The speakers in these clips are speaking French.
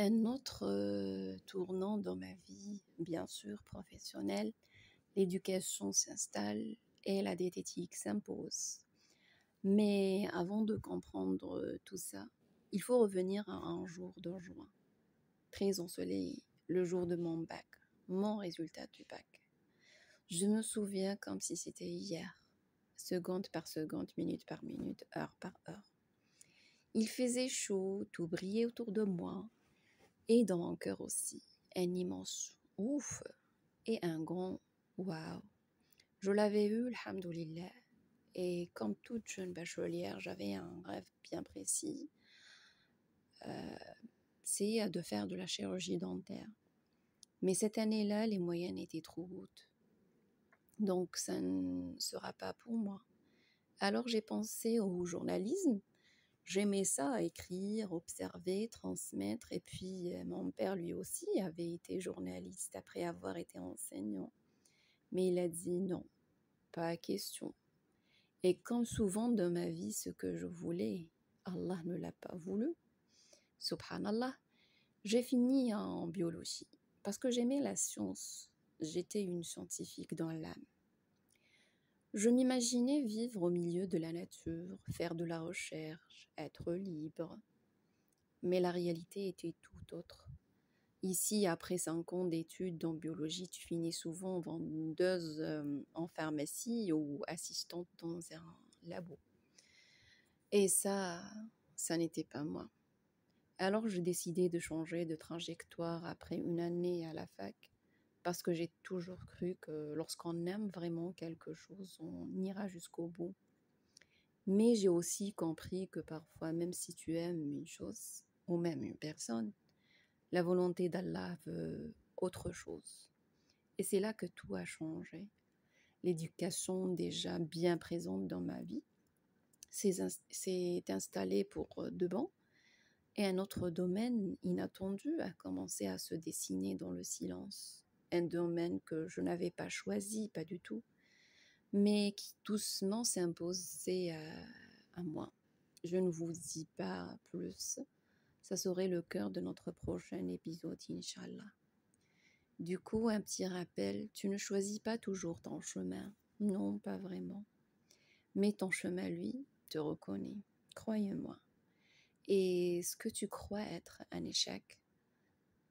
Un autre tournant dans ma vie, bien sûr, professionnelle, l'éducation s'installe et la diététique s'impose. Mais avant de comprendre tout ça, il faut revenir à un jour de juin, très ensoleillé, le jour de mon bac, mon résultat du bac. Je me souviens comme si c'était hier, seconde par seconde, minute par minute, heure par heure. Il faisait chaud, tout brillait autour de moi, et dans mon cœur aussi, un immense ouf et un grand waouh. Je l'avais eu, alhamdoulilah, et comme toute jeune bachelière, j'avais un rêve bien précis, c'est de faire de la chirurgie dentaire. Mais cette année-là, les moyennes étaient trop hautes, donc ça ne sera pas pour moi. Alors j'ai pensé au journalisme. J'aimais ça, écrire, observer, transmettre. Et puis, mon père, lui aussi, avait été journaliste après avoir été enseignant. Mais il a dit non, pas question. Et comme souvent dans ma vie, ce que je voulais, Allah ne l'a pas voulu. Subhanallah. J'ai fini en biologie parce que j'aimais la science. J'étais une scientifique dans l'âme. Je m'imaginais vivre au milieu de la nature, faire de la recherche, être libre. Mais la réalité était tout autre. Ici, après 5 ans d'études en biologie, tu finis souvent vendeuse en pharmacie ou assistante dans un labo. Et ça n'était pas moi. Alors, j'ai décidé de changer de trajectoire après une année à la fac parce que j'ai toujours cru que lorsqu'on aime vraiment quelque chose, on ira jusqu'au bout. Mais j'ai aussi compris que parfois, même si tu aimes une chose ou même une personne, la volonté d'Allah veut autre chose. Et c'est là que tout a changé. L'éducation déjà bien présente dans ma vie s'est installée pour de bon. Et un autre domaine inattendu a commencé à se dessiner dans le silence. Un domaine que je n'avais pas choisi, pas du tout, mais qui doucement s'est imposé à moi. Je ne vous dis pas plus. Ça serait le cœur de notre prochain épisode, Inch'Allah. Du coup, un petit rappel, tu ne choisis pas toujours ton chemin. Non, pas vraiment. Mais ton chemin, lui, te reconnaît. Croyez-moi. Et ce que tu crois être un échec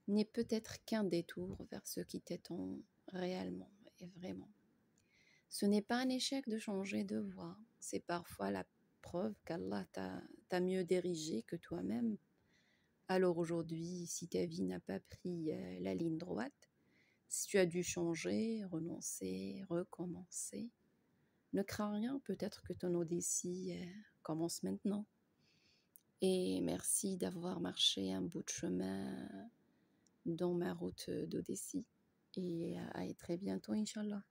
n'est peut-être qu'un détour vers ce qui t'attend réellement et vraiment. Ce n'est pas un échec de changer de voie. C'est parfois la preuve qu'Allah t'a mieux dirigé que toi-même. Alors aujourd'hui, si ta vie n'a pas pris la ligne droite, si tu as dû changer, renoncer, recommencer, ne crains rien, peut-être que ton Odyssée commence maintenant. Et merci d'avoir marché un bout de chemin dans ma route d'Odyssée. Et à très bientôt, Inch'Allah.